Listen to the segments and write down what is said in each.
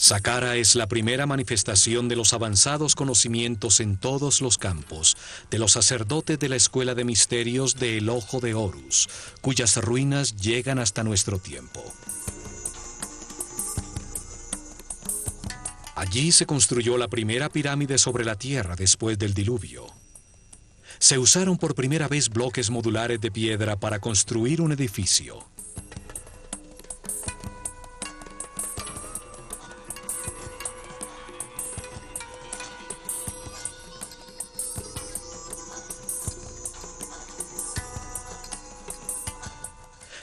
Saqqara es la primera manifestación de los avanzados conocimientos en todos los campos de los sacerdotes de la Escuela de Misterios de El Ojo de Horus, cuyas ruinas llegan hasta nuestro tiempo. Allí se construyó la primera pirámide sobre la Tierra después del diluvio. Se usaron por primera vez bloques modulares de piedra para construir un edificio.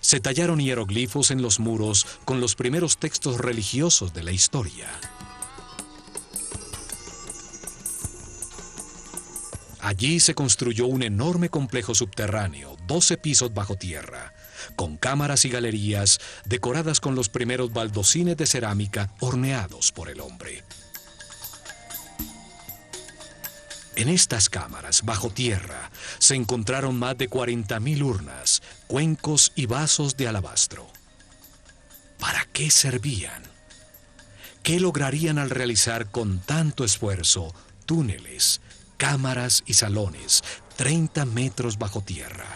Se tallaron hieroglifos en los muros con los primeros textos religiosos de la historia. Allí se construyó un enorme complejo subterráneo, 12 pisos bajo tierra, con cámaras y galerías decoradas con los primeros baldocines de cerámica horneados por el hombre. En estas cámaras, bajo tierra, se encontraron más de 40.000 urnas, cuencos y vasos de alabastro. ¿Para qué servían? ¿Qué lograrían al realizar con tanto esfuerzo túneles, cámaras y salones 30 metros bajo tierra?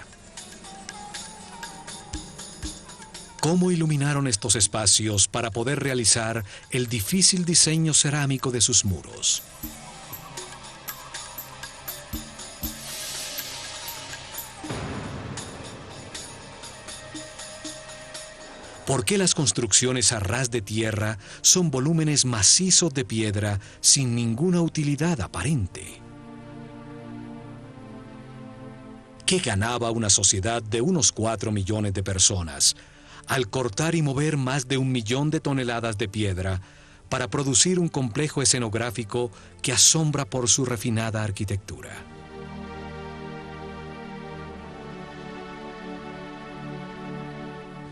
¿Cómo iluminaron estos espacios para poder realizar el difícil diseño cerámico de sus muros? ¿Por qué las construcciones a ras de tierra son volúmenes macizos de piedra sin ninguna utilidad aparente? ¿Qué ganaba una sociedad de unos 4 millones de personas al cortar y mover más de 1 millón de toneladas de piedra para producir un complejo escenográfico que asombra por su refinada arquitectura?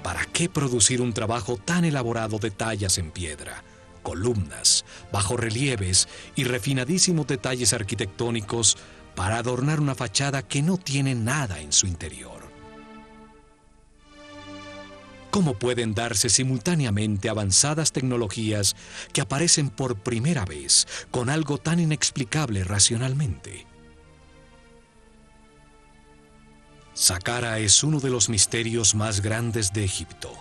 ¿Para qué producir un trabajo tan elaborado de tallas en piedra, columnas, bajorrelieves y refinadísimos detalles arquitectónicos para adornar una fachada que no tiene nada en su interior? ¿Cómo pueden darse simultáneamente avanzadas tecnologías que aparecen por primera vez con algo tan inexplicable racionalmente? Saqqara es uno de los misterios más grandes de Egipto.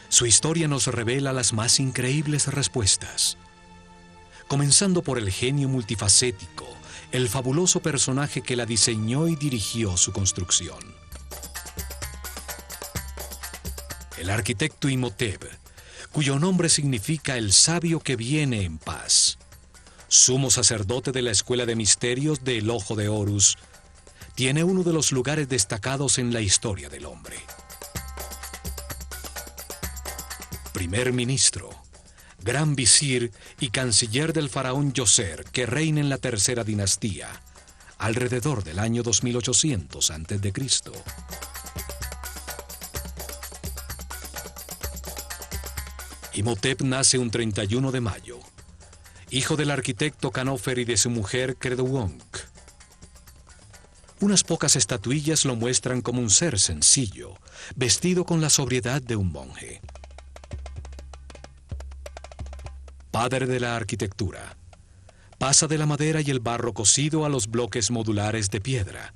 Su historia nos revela las más increíbles respuestas. Comenzando por el genio multifacético, el fabuloso personaje que la diseñó y dirigió su construcción. El arquitecto Imhotep, cuyo nombre significa el sabio que viene en paz. Sumo sacerdote de la Escuela de Misterios de El Ojo de Horus, tiene uno de los lugares destacados en la historia del hombre. Primer ministro, gran visir y canciller del faraón Djoser, que reina en la tercera dinastía, alrededor del año 2800 a.C. Imhotep nace un 31 de mayo, hijo del arquitecto Khnófer y de su mujer Kedronc. Unas pocas estatuillas lo muestran como un ser sencillo, vestido con la sobriedad de un monje. Padre de la arquitectura, pasa de la madera y el barro cocido a los bloques modulares de piedra.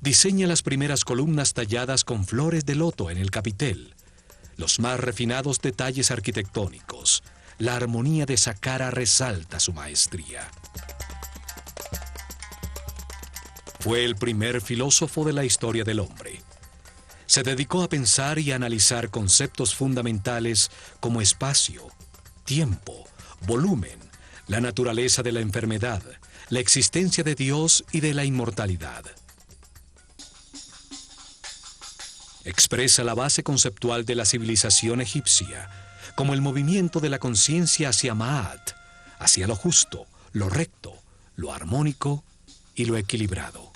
Diseña las primeras columnas talladas con flores de loto en el capitel, los más refinados detalles arquitectónicos. La armonía de Saqqara resalta su maestría. Fue el primer filósofo de la historia del hombre. Se dedicó a pensar y a analizar conceptos fundamentales como espacio, tiempo, volumen, la naturaleza de la enfermedad, la existencia de Dios y de la inmortalidad. Expresa la base conceptual de la civilización egipcia, como el movimiento de la conciencia hacia Ma'at, hacia lo justo, lo recto, lo armónico y lo equilibrado.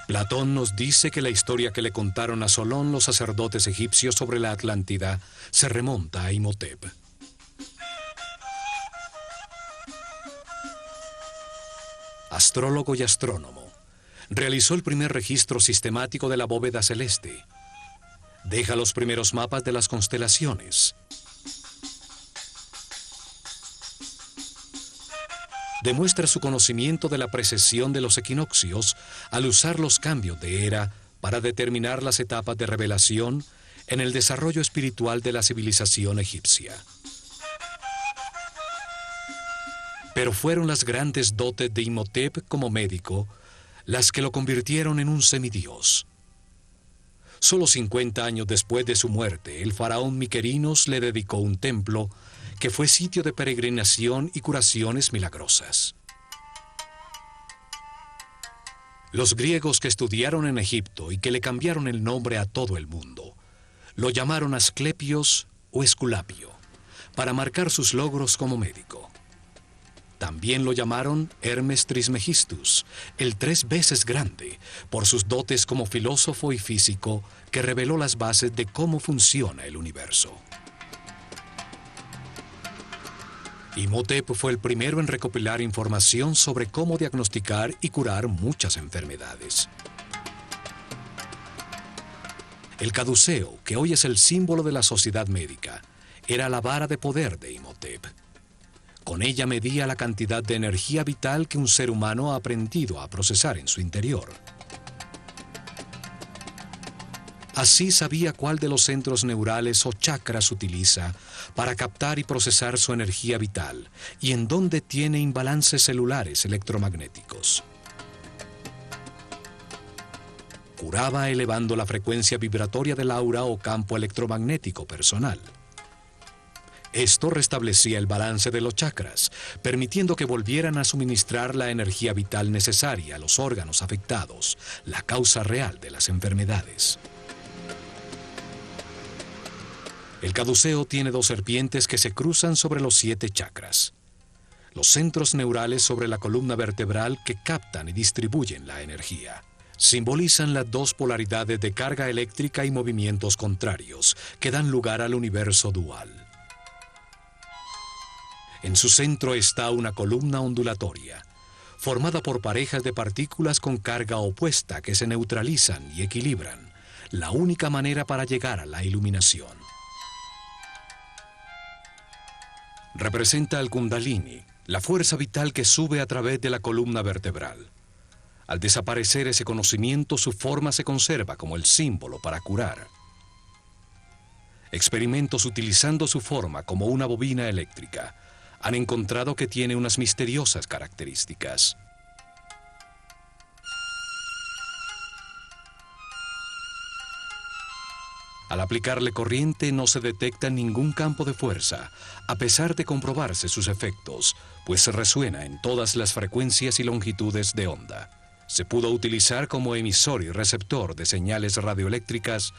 Platón nos dice que la historia que le contaron a Solón los sacerdotes egipcios sobre la Atlántida se remonta a Imhotep. Astrólogo y astrónomo, realizó el primer registro sistemático de la bóveda celeste. Deja los primeros mapas de las constelaciones. Demuestra su conocimiento de la precesión de los equinoccios al usar los cambios de era para determinar las etapas de revelación en el desarrollo espiritual de la civilización egipcia. Pero fueron las grandes dotes de Imhotep como médico las que lo convirtieron en un semidios. Solo 50 años después de su muerte, el faraón Miquerinos le dedicó un templo que fue sitio de peregrinación y curaciones milagrosas. Los griegos que estudiaron en Egipto y que le cambiaron el nombre a todo el mundo, lo llamaron Asclepios o Esculapio, para marcar sus logros como médico. También lo llamaron Hermes Trismegistus, el 3 veces grande, por sus dotes como filósofo y físico que reveló las bases de cómo funciona el universo. Imhotep fue el primero en recopilar información sobre cómo diagnosticar y curar muchas enfermedades. El caduceo, que hoy es el símbolo de la sociedad médica, era la vara de poder de Imhotep. Con ella medía la cantidad de energía vital que un ser humano ha aprendido a procesar en su interior. Así sabía cuál de los centros neurales o chakras utiliza para captar y procesar su energía vital y en dónde tiene imbalances celulares electromagnéticos. Curaba elevando la frecuencia vibratoria del aura o campo electromagnético personal. Esto restablecía el balance de los chakras, permitiendo que volvieran a suministrar la energía vital necesaria a los órganos afectados, la causa real de las enfermedades. El caduceo tiene 2 serpientes que se cruzan sobre los 7 chakras. Los centros neurales sobre la columna vertebral que captan y distribuyen la energía. Simbolizan las 2 polaridades de carga eléctrica y movimientos contrarios que dan lugar al universo dual. En su centro está una columna ondulatoria, formada por parejas de partículas con carga opuesta que se neutralizan y equilibran, la única manera para llegar a la iluminación. Representa al Kundalini, la fuerza vital que sube a través de la columna vertebral. Al desaparecer ese conocimiento, su forma se conserva como el símbolo para curar. Experimentos utilizando su forma como una bobina eléctrica han encontrado que tiene unas misteriosas características. Al aplicarle corriente no se detecta ningún campo de fuerza, a pesar de comprobarse sus efectos, pues se resuena en todas las frecuencias y longitudes de onda. Se pudo utilizar como emisor y receptor de señales radioeléctricas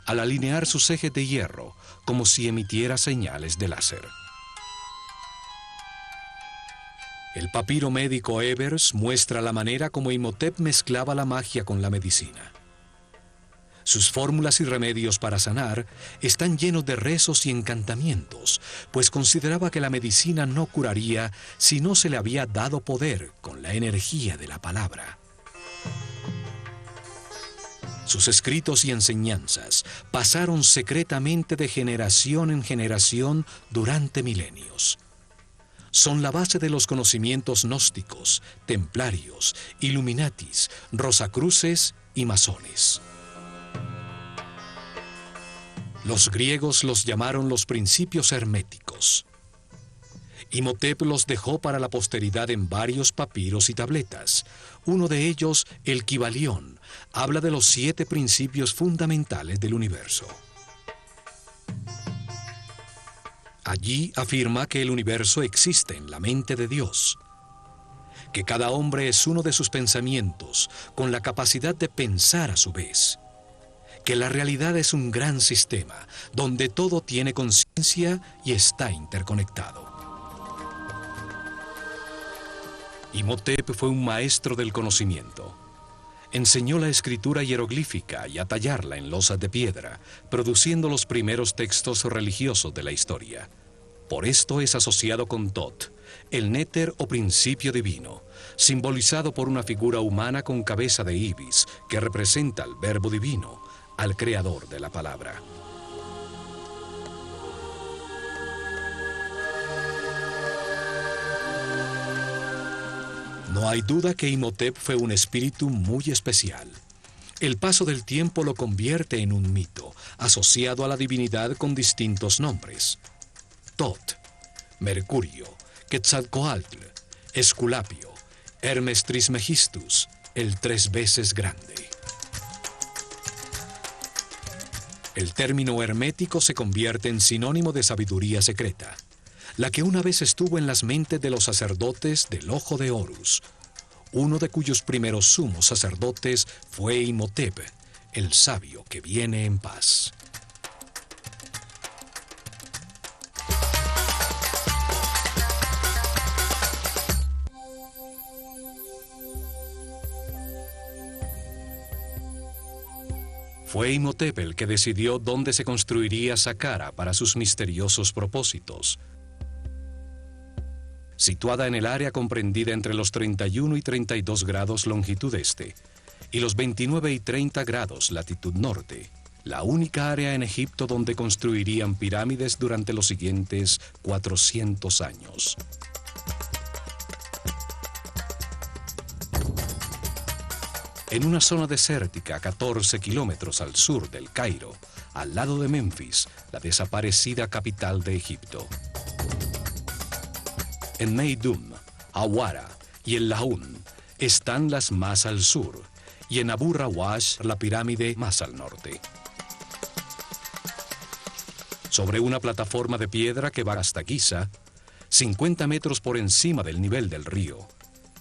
al alinear sus ejes de hierro, como si emitiera señales de láser. El papiro médico Ebers muestra la manera como Imhotep mezclaba la magia con la medicina. Sus fórmulas y remedios para sanar están llenos de rezos y encantamientos, pues consideraba que la medicina no curaría si no se le había dado poder con la energía de la palabra. Sus escritos y enseñanzas pasaron secretamente de generación en generación durante milenios. Son la base de los conocimientos gnósticos, templarios, illuminatis, rosacruces y masones. Los griegos los llamaron los principios herméticos. Imhotep los dejó para la posteridad en varios papiros y tabletas. Uno de ellos, el Kybalión, habla de los 7 principios fundamentales del universo. Allí afirma que el universo existe en la mente de Dios, que cada hombre es uno de sus pensamientos, con la capacidad de pensar a su vez, que la realidad es un gran sistema, donde todo tiene conciencia y está interconectado. Imhotep fue un maestro del conocimiento. Enseñó la escritura hieroglífica y a tallarla en losas de piedra, produciendo los primeros textos religiosos de la historia. Por esto es asociado con Thoth, el néter o principio divino, simbolizado por una figura humana con cabeza de ibis, que representa al verbo divino, al creador de la palabra. No hay duda que Imhotep fue un espíritu muy especial. El paso del tiempo lo convierte en un mito, asociado a la divinidad con distintos nombres. Tot, Mercurio, Quetzalcoatl, Esculapio, Hermes Trismegistus, el 3 veces grande. El término hermético se convierte en sinónimo de sabiduría secreta, la que una vez estuvo en las mentes de los sacerdotes del Ojo de Horus, uno de cuyos primeros sumos sacerdotes fue Imhotep, el sabio que viene en paz. Fue Imhotep el que decidió dónde se construiría Saqqara para sus misteriosos propósitos. Situada en el área comprendida entre los 31 y 32 grados longitud este y los 29 y 30 grados latitud norte, la única área en Egipto donde construirían pirámides durante los siguientes 400 años. En una zona desértica a 14 kilómetros al sur del Cairo, al lado de Memphis, la desaparecida capital de Egipto. En Meidum, Awara y el Laún están las más al sur, y en Abu Rawash la pirámide más al norte. Sobre una plataforma de piedra que va hasta Giza, 50 metros por encima del nivel del río,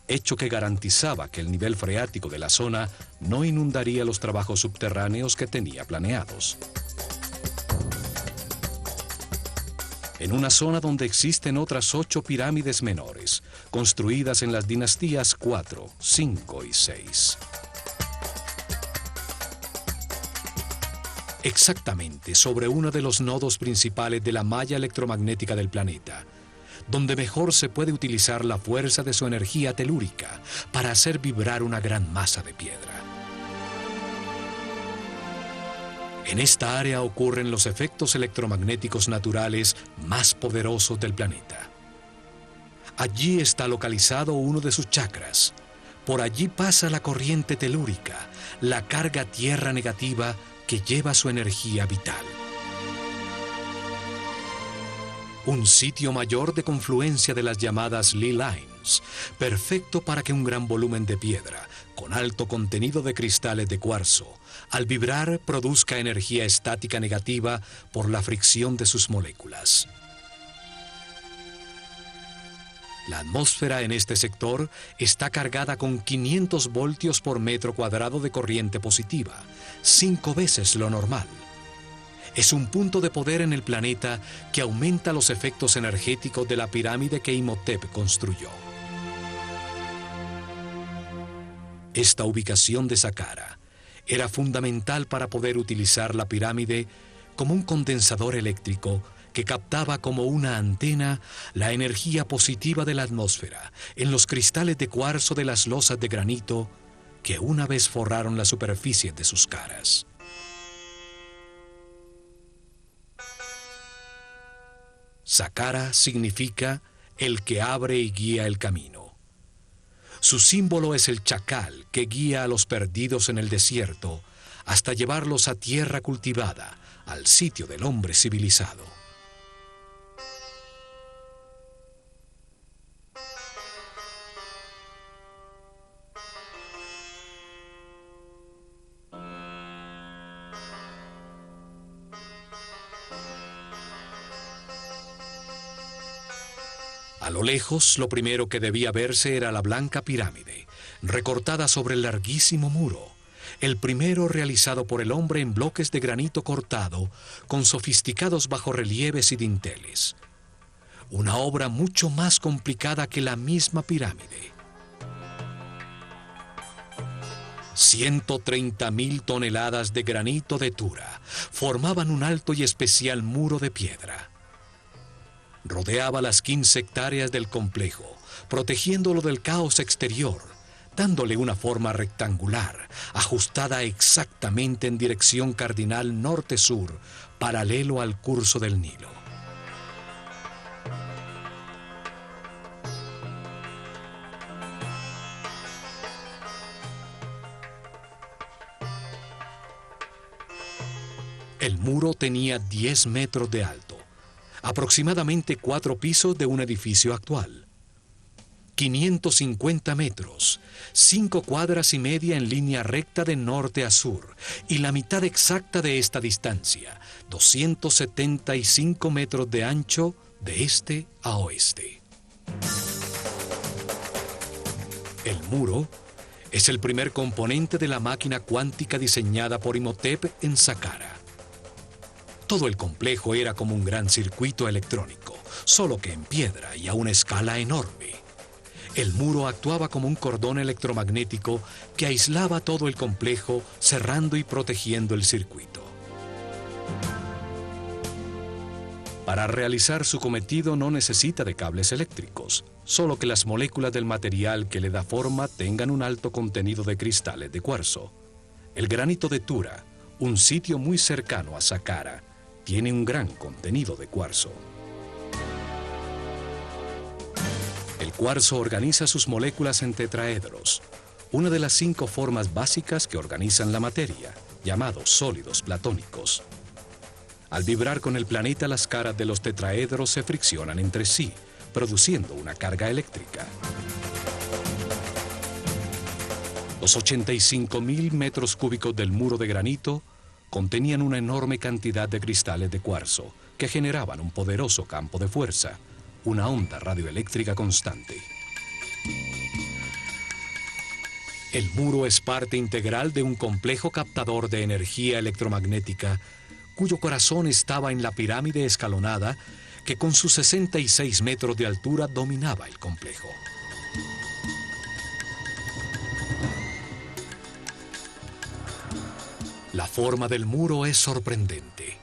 hecho que garantizaba que el nivel freático de la zona no inundaría los trabajos subterráneos que tenía planeados. En una zona donde existen otras 8 pirámides menores, construidas en las dinastías 4, 5 y 6. Exactamente sobre uno de los nodos principales de la malla electromagnética del planeta, donde mejor se puede utilizar la fuerza de su energía telúrica para hacer vibrar una gran masa de piedra. En esta área ocurren los efectos electromagnéticos naturales más poderosos del planeta. Allí está localizado uno de sus chakras. Por allí pasa la corriente telúrica, la carga tierra negativa que lleva su energía vital. Un sitio mayor de confluencia de las llamadas Lee Lines, perfecto para que un gran volumen de piedra, con alto contenido de cristales de cuarzo, al vibrar produzca energía estática negativa por la fricción de sus moléculas. La atmósfera en este sector está cargada con 500 voltios por metro cuadrado de corriente positiva, 5 veces lo normal. Es un punto de poder en el planeta que aumenta los efectos energéticos de la pirámide que Imhotep construyó. Esta ubicación de Saqqara era fundamental para poder utilizar la pirámide como un condensador eléctrico que captaba como una antena la energía positiva de la atmósfera en los cristales de cuarzo de las losas de granito que una vez forraron la superficie de sus caras. Saqqara significa el que abre y guía el camino. Su símbolo es el chacal que guía a los perdidos en el desierto hasta llevarlos a tierra cultivada, al sitio del hombre civilizado. A lo lejos, lo primero que debía verse era la blanca pirámide, recortada sobre el larguísimo muro, el primero realizado por el hombre en bloques de granito cortado, con sofisticados bajorrelieves y dinteles. Una obra mucho más complicada que la misma pirámide. 130.000 toneladas de granito de Tura formaban un alto y especial muro de piedra. Rodeaba las 15 hectáreas del complejo, protegiéndolo del caos exterior, dándole una forma rectangular, ajustada exactamente en dirección cardinal norte-sur, paralelo al curso del Nilo. El muro tenía 10 metros de alto, aproximadamente 4 pisos de un edificio actual. 550 metros, 5 cuadras y media en línea recta de norte a sur, y la mitad exacta de esta distancia, 275 metros de ancho de este a oeste. El muro es el primer componente de la máquina cuántica diseñada por Imhotep en Saqqara. Todo el complejo era como un gran circuito electrónico, solo que en piedra y a una escala enorme. El muro actuaba como un cordón electromagnético que aislaba todo el complejo, cerrando y protegiendo el circuito. Para realizar su cometido no necesita de cables eléctricos, solo que las moléculas del material que le da forma tengan un alto contenido de cristales de cuarzo. El granito de Tura, un sitio muy cercano a Saqqara, tiene un gran contenido de cuarzo. El cuarzo organiza sus moléculas en tetraedros, una de las 5 formas básicas que organizan la materia, llamados sólidos platónicos. Al vibrar con el planeta, las caras de los tetraedros se friccionan entre sí, produciendo una carga eléctrica. Los 85.000 metros cúbicos del muro de granito contenían una enorme cantidad de cristales de cuarzo que generaban un poderoso campo de fuerza, una onda radioeléctrica constante. El muro es parte integral de un complejo captador de energía electromagnética cuyo corazón estaba en la pirámide escalonada que con sus 66 metros de altura dominaba el complejo. La forma del muro es sorprendente.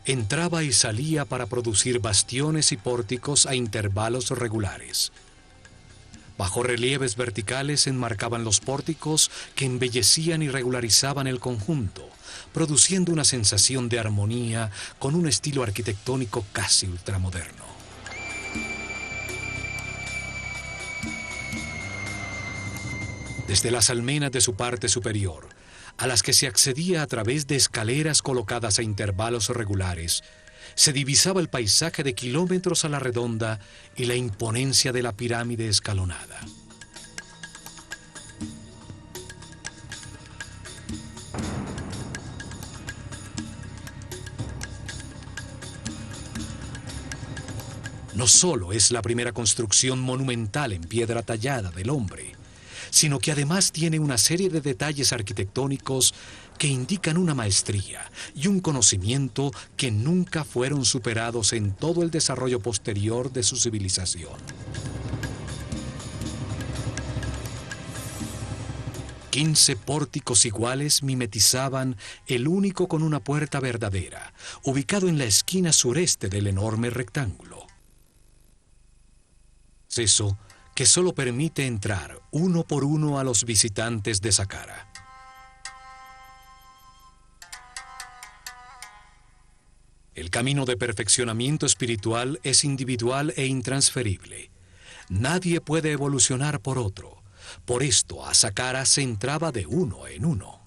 Entraba y salía para producir bastiones y pórticos a intervalos regulares. Bajorrelieves verticales enmarcaban los pórticos que embellecían y regularizaban el conjunto, produciendo una sensación de armonía con un estilo arquitectónico casi ultramoderno. Desde las almenas de su parte superior, a las que se accedía a través de escaleras colocadas a intervalos regulares, se divisaba el paisaje de kilómetros a la redonda y la imponencia de la pirámide escalonada. No solo es la primera construcción monumental en piedra tallada del hombre, sino que además tiene una serie de detalles arquitectónicos que indican una maestría y un conocimiento que nunca fueron superados en todo el desarrollo posterior de su civilización. 15 pórticos iguales mimetizaban el único con una puerta verdadera, ubicado en la esquina sureste del enorme rectángulo. Acceso que solo permite entrar uno por uno a los visitantes de Saqqara. El camino de perfeccionamiento espiritual es individual e intransferible. Nadie puede evolucionar por otro. Por esto a Saqqara se entraba de uno en uno.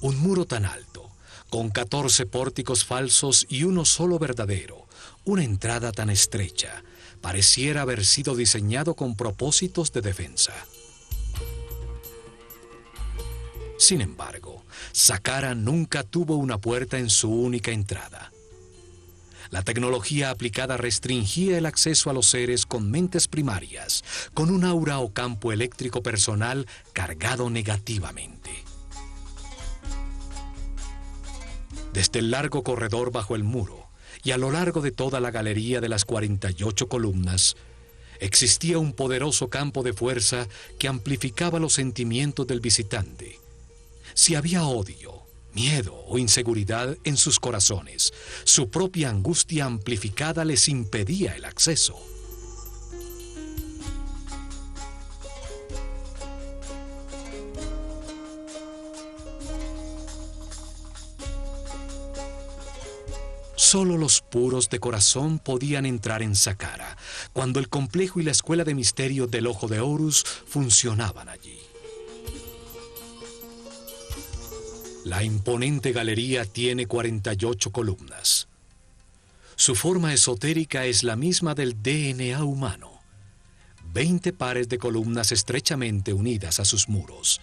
Un muro tan alto, con 14 pórticos falsos y uno solo verdadero, una entrada tan estrecha, pareciera haber sido diseñado con propósitos de defensa. Sin embargo, Saqqara nunca tuvo una puerta en su única entrada. La tecnología aplicada restringía el acceso a los seres con mentes primarias, con un aura o campo eléctrico personal cargado negativamente. Desde el largo corredor bajo el muro y a lo largo de toda la galería de las 48 columnas, Existía un poderoso campo de fuerza que amplificaba los sentimientos del visitante. Si había odio, miedo o inseguridad en sus corazones, su propia angustia amplificada les impedía el acceso. Solo los puros de corazón podían entrar en Saqqara, cuando el complejo y la escuela de misterio del Ojo de Horus funcionaban allí. La imponente galería tiene 48 columnas. Su forma esotérica es la misma del DNA humano. 20 pares de columnas estrechamente unidas a sus muros,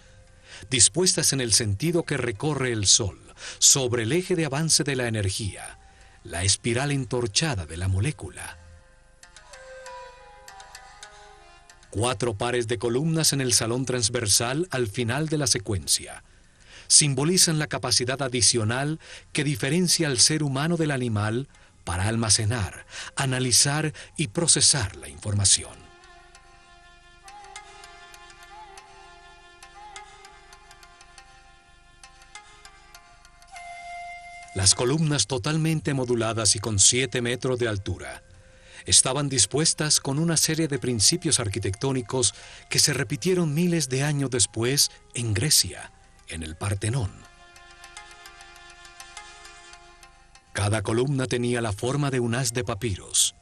dispuestas en el sentido que recorre el Sol, sobre el eje de avance de la energía, la espiral entorchada de la molécula. 4 pares de columnas en el salón transversal al final de la secuencia simbolizan la capacidad adicional que diferencia al ser humano del animal para almacenar, analizar y procesar la información. Las columnas totalmente moduladas y con 7 metros de altura estaban dispuestas con una serie de principios arquitectónicos que se repitieron miles de años después en Grecia, en el Partenón. Cada columna tenía la forma de un haz de papiros.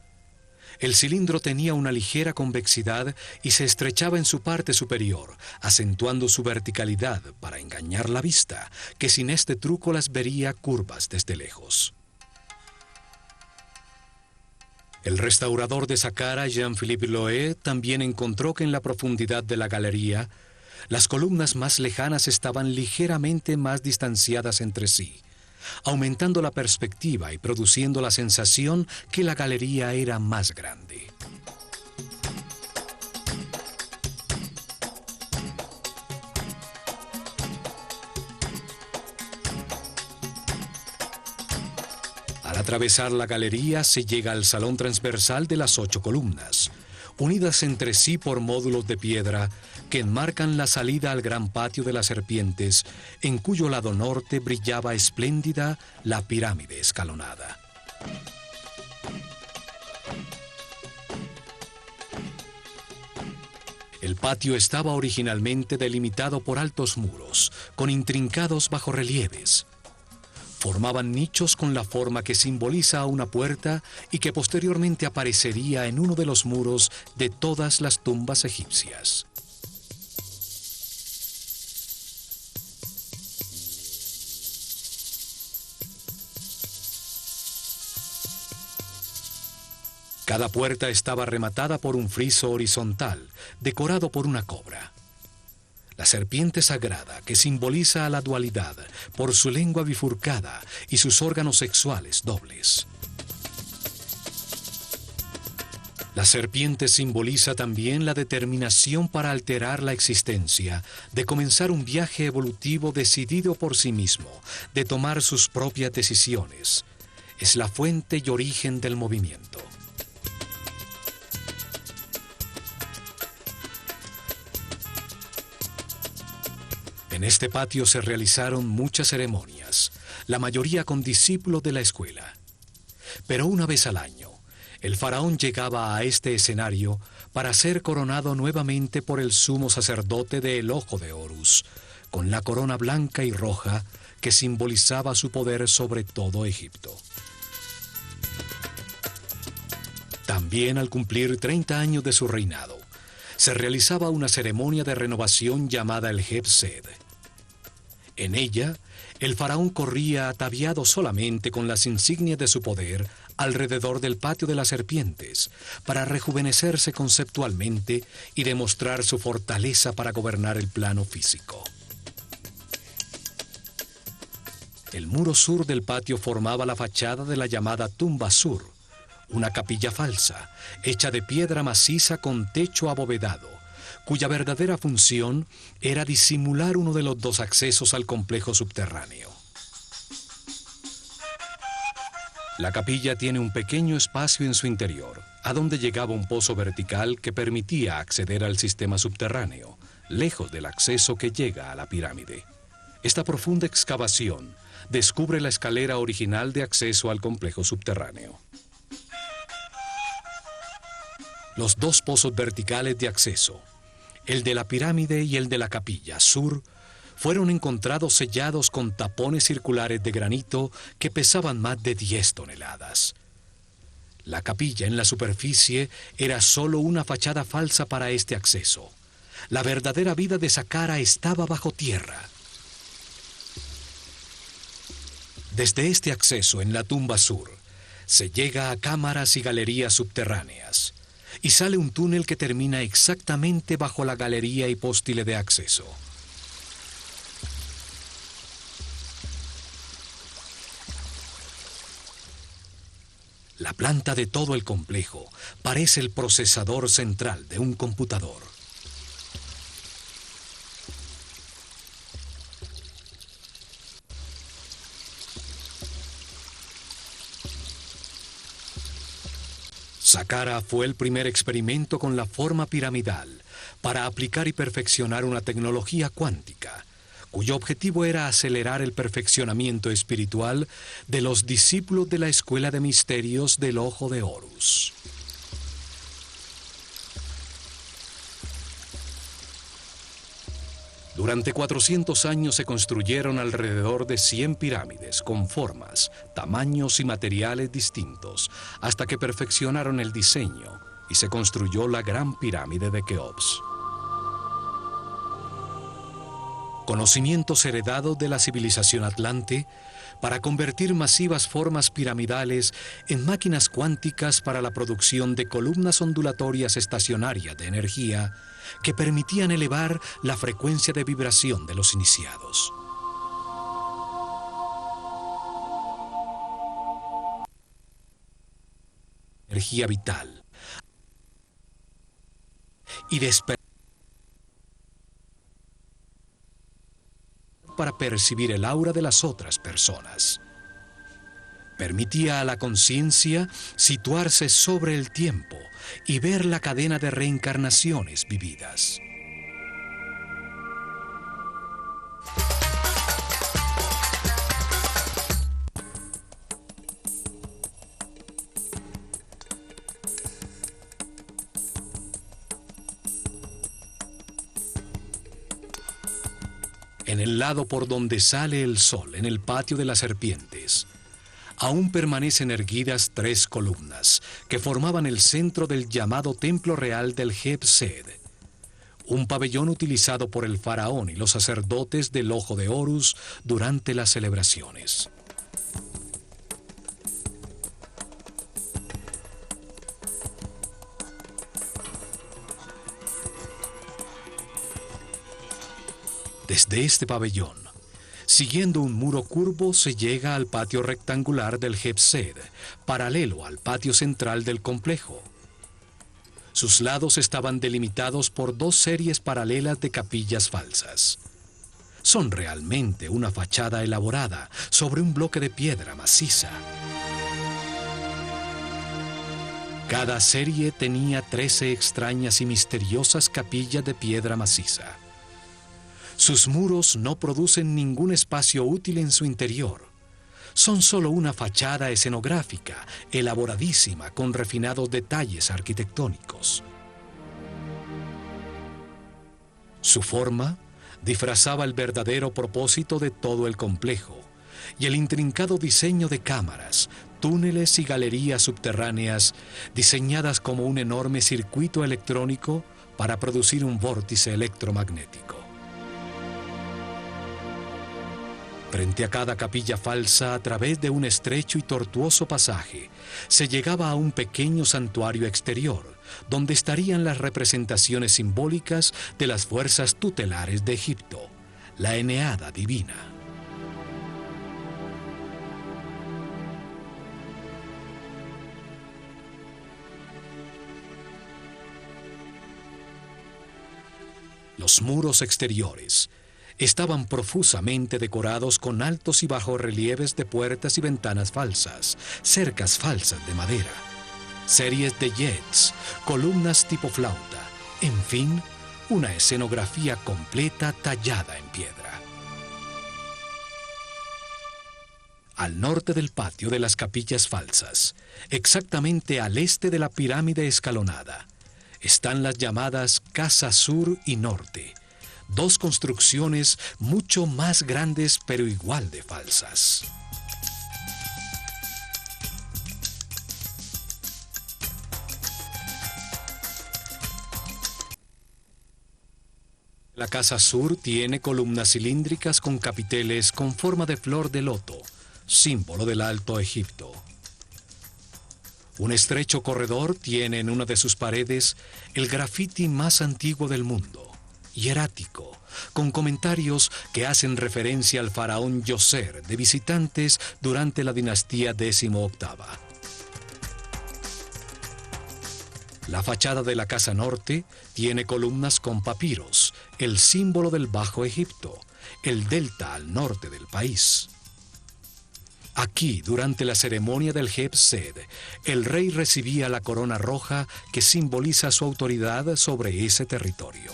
El cilindro tenía una ligera convexidad y se estrechaba en su parte superior, acentuando su verticalidad para engañar la vista, que sin este truco las vería curvas desde lejos. El restaurador de Saqqara, Jean-Philippe Loé, también encontró que en la profundidad de la galería, las columnas más lejanas estaban ligeramente más distanciadas entre sí, aumentando la perspectiva y produciendo la sensación que la galería era más grande. Al atravesar la galería se llega al salón transversal de las 8 columnas, unidas entre sí por módulos de piedra que enmarcan la salida al gran patio de las serpientes, en cuyo lado norte brillaba espléndida la pirámide escalonada. El patio estaba originalmente delimitado por altos muros, con intrincados bajorrelieves. Formaban nichos con la forma que simboliza a una puerta y que posteriormente aparecería en uno de los muros de todas las tumbas egipcias. Cada puerta estaba rematada por un friso horizontal, decorado por una cobra. La serpiente sagrada, que simboliza a la dualidad por su lengua bifurcada y sus órganos sexuales dobles. La serpiente simboliza también la determinación para alterar la existencia, de comenzar un viaje evolutivo decidido por sí mismo, de tomar sus propias decisiones. Es la fuente y origen del movimiento. En este patio se realizaron muchas ceremonias, la mayoría con discípulos de la escuela. Pero una vez al año, el faraón llegaba a este escenario para ser coronado nuevamente por el sumo sacerdote del Ojo de Horus, con la corona blanca y roja que simbolizaba su poder sobre todo Egipto. También al cumplir 30 años de su reinado, se realizaba una ceremonia de renovación llamada el Heb-Sed. En ella, el faraón corría ataviado solamente con las insignias de su poder alrededor del patio de las serpientes, para rejuvenecerse conceptualmente y demostrar su fortaleza para gobernar el plano físico. El muro sur del patio formaba la fachada de la llamada tumba sur, una capilla falsa, hecha de piedra maciza con techo abovedado, cuya verdadera función era disimular uno de los 2 accesos al complejo subterráneo. La capilla tiene un pequeño espacio en su interior, a donde llegaba un pozo vertical que permitía acceder al sistema subterráneo, lejos del acceso que llega a la pirámide. Esta profunda excavación descubre la escalera original de acceso al complejo subterráneo. Los dos pozos verticales de acceso, el de la pirámide y el de la capilla sur, fueron encontrados sellados con tapones circulares de granito que pesaban más de 10 toneladas. La capilla en la superficie era solo una fachada falsa para este acceso. La verdadera vida de Saqqara estaba bajo tierra. Desde este acceso en la tumba sur, se llega a cámaras y galerías subterráneas, y sale un túnel que termina exactamente bajo la galería hipóstile de acceso. La planta de todo el complejo parece el procesador central de un computador. Saqqara fue el primer experimento con la forma piramidal para aplicar y perfeccionar una tecnología cuántica, cuyo objetivo era acelerar el perfeccionamiento espiritual de los discípulos de la Escuela de Misterios del Ojo de Horus. Durante 400 años se construyeron alrededor de 100 pirámides con formas, tamaños y materiales distintos, hasta que perfeccionaron el diseño y se construyó la Gran Pirámide de Keops. Conocimientos heredados de la civilización atlante para convertir masivas formas piramidales en máquinas cuánticas para la producción de columnas ondulatorias estacionarias de energía que permitían elevar la frecuencia de vibración de los iniciados. Energía vital y despertar para percibir el aura de las otras personas. Permitía a la conciencia situarse sobre el tiempo y ver la cadena de reencarnaciones vividas. En el lado por donde sale el sol, en el patio de las serpientes, aún permanecen erguidas 3 columnas que formaban el centro del llamado Templo Real del Heb-Sed, un pabellón utilizado por el faraón y los sacerdotes del Ojo de Horus durante las celebraciones. Desde este pabellón, siguiendo un muro curvo, se llega al patio rectangular del Heb-Sed, paralelo al patio central del complejo. Sus lados estaban delimitados por 2 series paralelas de capillas falsas. Son realmente una fachada elaborada sobre un bloque de piedra maciza. Cada serie tenía 13 extrañas y misteriosas capillas de piedra maciza. Sus muros no producen ningún espacio útil en su interior. Son solo una fachada escenográfica, elaboradísima, con refinados detalles arquitectónicos. Su forma disfrazaba el verdadero propósito de todo el complejo y el intrincado diseño de cámaras, túneles y galerías subterráneas diseñadas como un enorme circuito electrónico para producir un vórtice electromagnético. Frente a cada capilla falsa, a través de un estrecho y tortuoso pasaje, se llegaba a un pequeño santuario exterior, donde estarían las representaciones simbólicas de las fuerzas tutelares de Egipto, la Eneada divina. Los muros exteriores estaban profusamente decorados con altos y bajos relieves de puertas y ventanas falsas, cercas falsas de madera, series de jets, columnas tipo flauta, en fin, una escenografía completa tallada en piedra. Al norte del patio de las capillas falsas, exactamente al este de la pirámide escalonada, están las llamadas Casa Sur y Norte, dos construcciones mucho más grandes pero igual de falsas. La Casa Sur tiene columnas cilíndricas con capiteles con forma de flor de loto, símbolo del Alto Egipto. Un estrecho corredor tiene en una de sus paredes el grafiti más antiguo del mundo, hierático, con comentarios que hacen referencia al faraón Djoser de visitantes durante la dinastía XVIII. La fachada de la Casa Norte tiene columnas con papiros, el símbolo del Bajo Egipto, el delta al norte del país. Aquí, durante la ceremonia del Heb-Sed, el rey recibía la corona roja que simboliza su autoridad sobre ese territorio.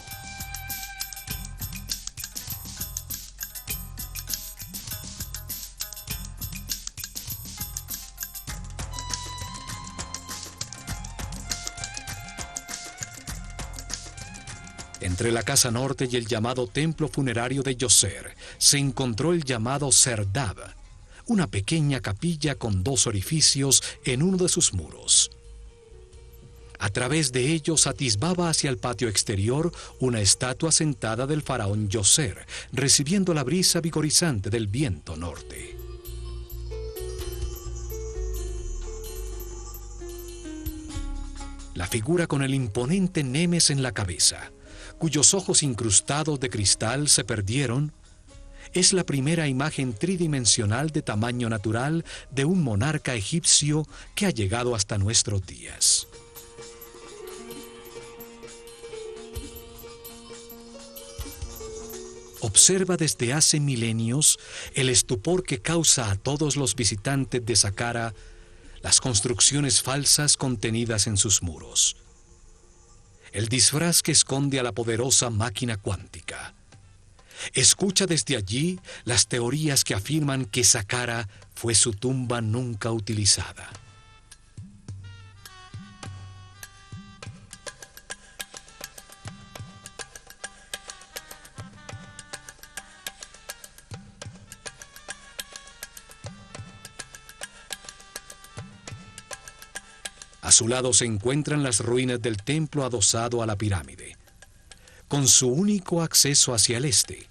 Entre la Casa Norte y el llamado templo funerario de Djoser se encontró el llamado Serdab, una pequeña capilla con dos orificios en uno de sus muros. A través de ellos atisbaba hacia el patio exterior una estatua sentada del faraón Djoser, recibiendo la brisa vigorizante del viento norte. La figura con el imponente Nemes en la cabeza, cuyos ojos incrustados de cristal se perdieron, es la primera imagen tridimensional de tamaño natural de un monarca egipcio que ha llegado hasta nuestros días. Observa desde hace milenios el estupor que causa a todos los visitantes de Saqqara las construcciones falsas contenidas en sus muros. El disfraz que esconde a la poderosa máquina cuántica. Escucha desde allí las teorías que afirman que Saqqara fue su tumba nunca utilizada. A su lado se encuentran las ruinas del templo adosado a la pirámide, con su único acceso hacia el este,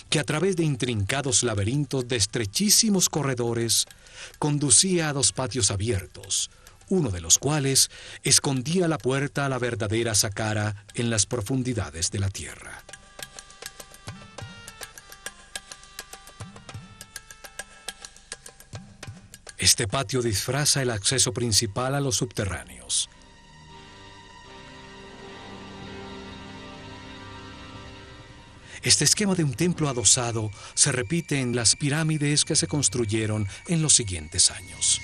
que a través de intrincados laberintos de estrechísimos corredores conducía a dos patios abiertos, uno de los cuales escondía la puerta a la verdadera Saqqara en las profundidades de la tierra. Este patio disfraza el acceso principal a los subterráneos. Este esquema de un templo adosado se repite en las pirámides que se construyeron en los siguientes años.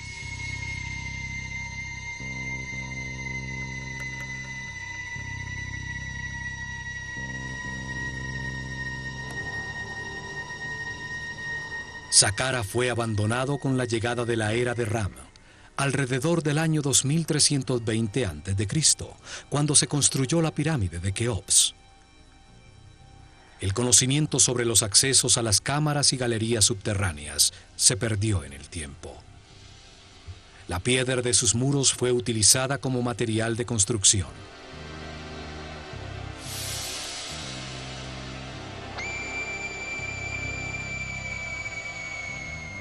Saqqara fue abandonado con la llegada de la era de Ram, alrededor del año 2320 a.C., cuando se construyó la pirámide de Keops. El conocimiento sobre los accesos a las cámaras y galerías subterráneas se perdió en el tiempo. La piedra de sus muros fue utilizada como material de construcción.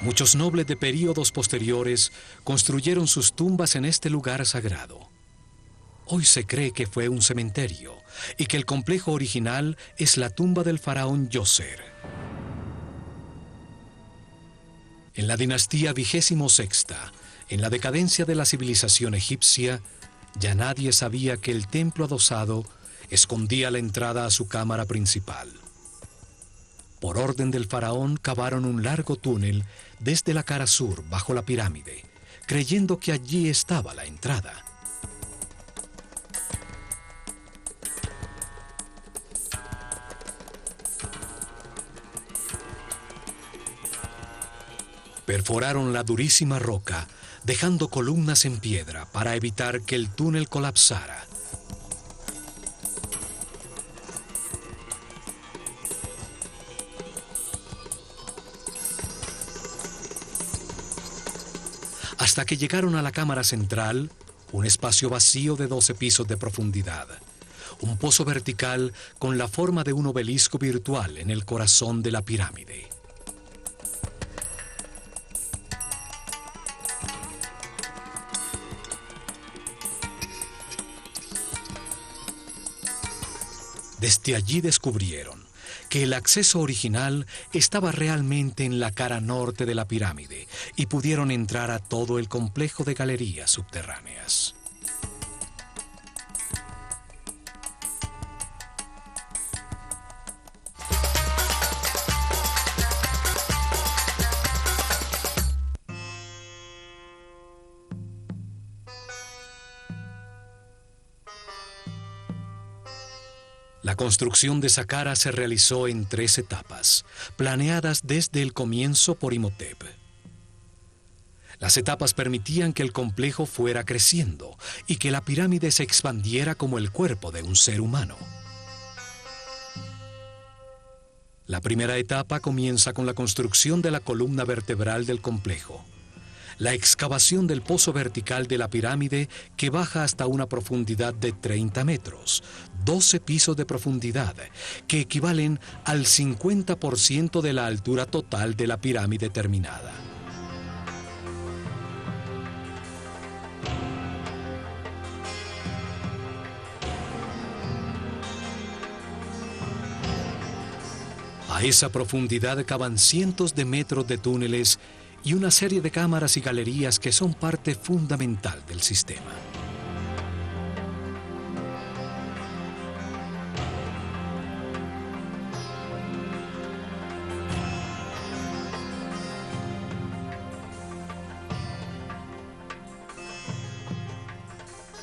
Muchos nobles de períodos posteriores construyeron sus tumbas en este lugar sagrado. Hoy se cree que fue un cementerio y que el complejo original es la tumba del faraón Djoser. En la dinastía XXVI, en la decadencia de la civilización egipcia, ya nadie sabía que el templo adosado escondía la entrada a su cámara principal. Por orden del faraón cavaron un largo túnel desde la cara sur bajo la pirámide, creyendo que allí estaba la entrada. Perforaron la durísima roca, dejando columnas en piedra para evitar que el túnel colapsara. Hasta que llegaron a la cámara central, un espacio vacío de 12 pisos de profundidad, un pozo vertical con la forma de un obelisco virtual en el corazón de la pirámide. Desde allí descubrieron que el acceso original estaba realmente en la cara norte de la pirámide y pudieron entrar a todo el complejo de galerías subterráneas. La construcción de Saqqara se realizó en 3 etapas, planeadas desde el comienzo por Imhotep. Las etapas permitían que el complejo fuera creciendo y que la pirámide se expandiera como el cuerpo de un ser humano. La primera etapa comienza con la construcción de la columna vertebral del complejo, la excavación del pozo vertical de la pirámide que baja hasta una profundidad de 30 metros, 12 pisos de profundidad, que equivalen al 50% de la altura total de la pirámide terminada. A esa profundidad cavan cientos de metros de túneles y una serie de cámaras y galerías que son parte fundamental del sistema.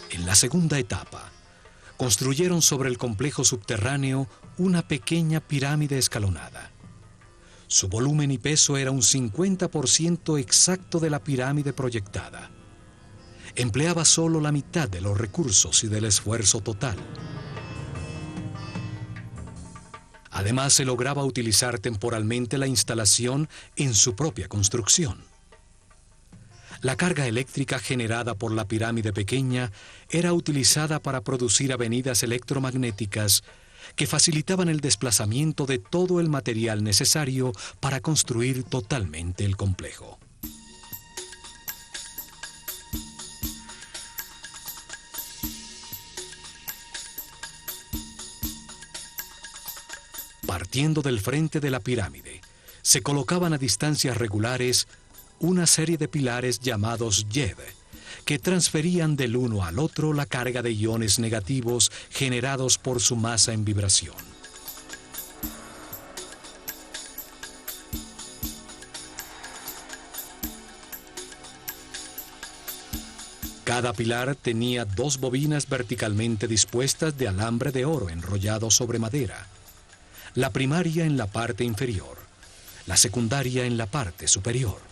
En la segunda etapa, construyeron sobre el complejo subterráneo una pequeña pirámide escalonada. Su volumen y peso era un 50% exacto de la pirámide proyectada. Empleaba solo la mitad de los recursos y del esfuerzo total. Además, se lograba utilizar temporalmente la instalación en su propia construcción. La carga eléctrica generada por la pirámide pequeña era utilizada para producir avenidas electromagnéticas que facilitaban el desplazamiento de todo el material necesario para construir totalmente el complejo. Partiendo del frente de la pirámide, se colocaban a distancias regulares una serie de pilares llamados Yed, que transferían del uno al otro la carga de iones negativos generados por su masa en vibración. Cada pilar tenía 2 bobinas verticalmente dispuestas de alambre de oro enrollado sobre madera, la primaria en la parte inferior, la secundaria en la parte superior.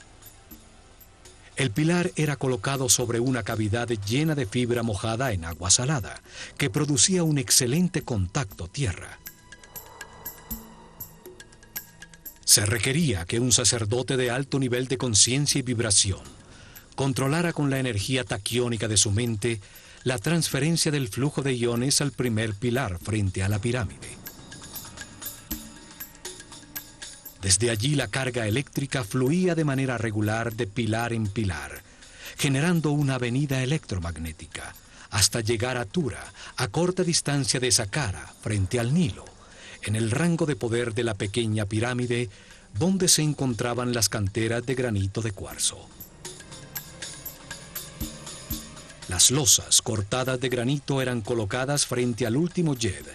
El pilar era colocado sobre una cavidad llena de fibra mojada en agua salada, que producía un excelente contacto tierra. Se requería que un sacerdote de alto nivel de conciencia y vibración controlara con la energía taquiónica de su mente la transferencia del flujo de iones al primer pilar frente a la pirámide. Desde allí la carga eléctrica fluía de manera regular de pilar en pilar, generando una avenida electromagnética, hasta llegar a Tura, a corta distancia de Saqqara, frente al Nilo, en el rango de poder de la pequeña pirámide, donde se encontraban las canteras de granito de cuarzo. Las losas cortadas de granito eran colocadas frente al último Yed,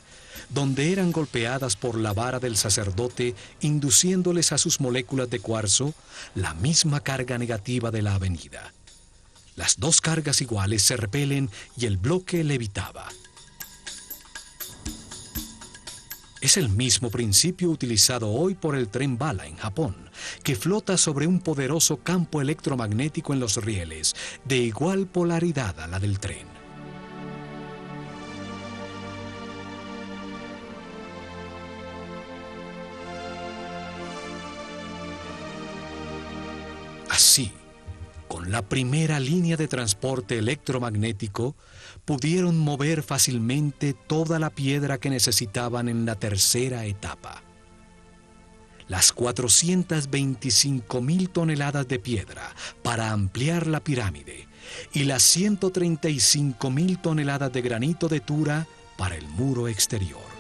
donde eran golpeadas por la vara del sacerdote, induciéndoles a sus moléculas de cuarzo la misma carga negativa de la avenida. Las dos cargas iguales se repelen y el bloque levitaba. Es el mismo principio utilizado hoy por el tren bala en Japón, que flota sobre un poderoso campo electromagnético en los rieles, de igual polaridad a la del tren. Así, con la primera línea de transporte electromagnético, pudieron mover fácilmente toda la piedra que necesitaban en la tercera etapa. Las 425.000 toneladas de piedra para ampliar la pirámide y las 135.000 toneladas de granito de Tura para el muro exterior.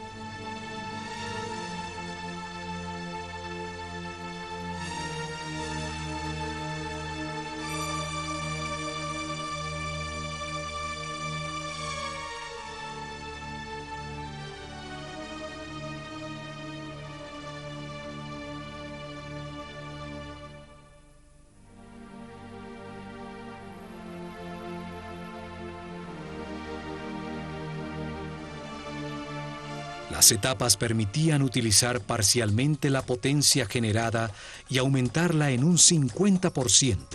Las etapas permitían utilizar parcialmente la potencia generada y aumentarla en un 50%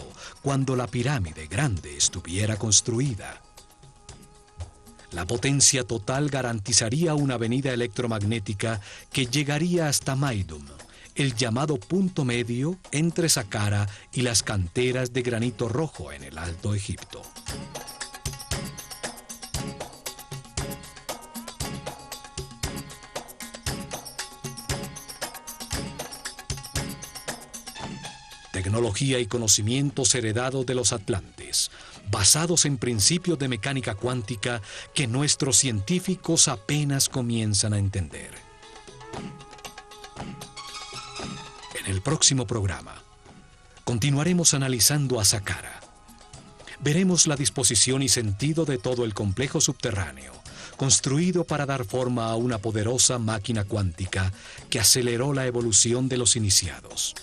cuando la pirámide grande estuviera construida. La potencia total garantizaría una avenida electromagnética que llegaría hasta Maidum, el llamado punto medio entre Saqqara y las canteras de granito rojo en el Alto Egipto. Tecnología y conocimientos heredados de los atlantes, basados en principios de mecánica cuántica que nuestros científicos apenas comienzan a entender. En el próximo programa, continuaremos analizando a Saqqara. Veremos la disposición y sentido de todo el complejo subterráneo, construido para dar forma a una poderosa máquina cuántica que aceleró la evolución de los iniciados.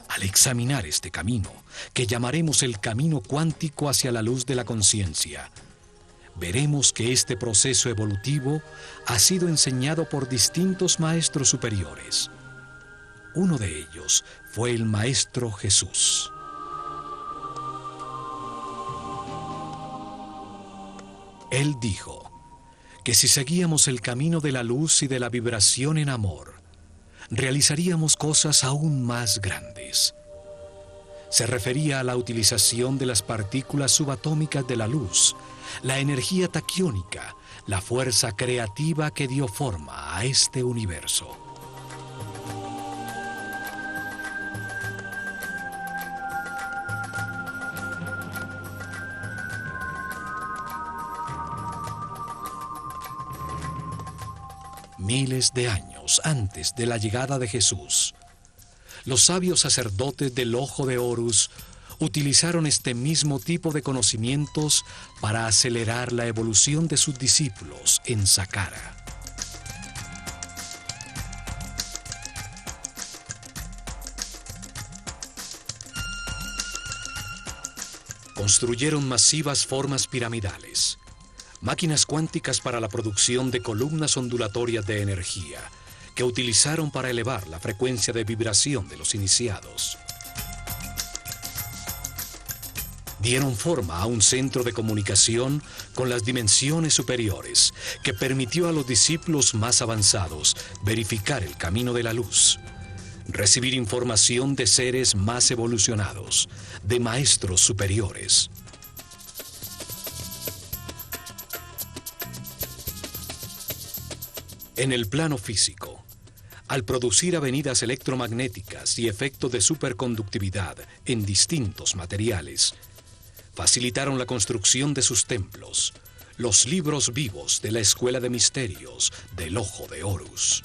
Al examinar este camino, que llamaremos el camino cuántico hacia la luz de la conciencia, veremos que este proceso evolutivo ha sido enseñado por distintos maestros superiores. Uno de ellos fue el Maestro Jesús. Él dijo que si seguíamos el camino de la luz y de la vibración en amor, realizaríamos cosas aún más grandes. Se refería a la utilización de las partículas subatómicas de la luz, la energía taquiónica, la fuerza creativa que dio forma a este universo. Miles de años antes de la llegada de Jesús, los sabios sacerdotes del Ojo de Horus utilizaron este mismo tipo de conocimientos para acelerar la evolución de sus discípulos en Saqqara. Construyeron masivas formas piramidales, máquinas cuánticas para la producción de columnas ondulatorias de energía, que utilizaron para elevar la frecuencia de vibración de los iniciados. Dieron forma a un centro de comunicación con las dimensiones superiores, que permitió a los discípulos más avanzados verificar el camino de la luz, recibir información de seres más evolucionados, de maestros superiores. En el plano físico, al producir avenidas electromagnéticas y efectos de superconductividad en distintos materiales, facilitaron la construcción de sus templos, los libros vivos de la Escuela de Misterios del Ojo de Horus.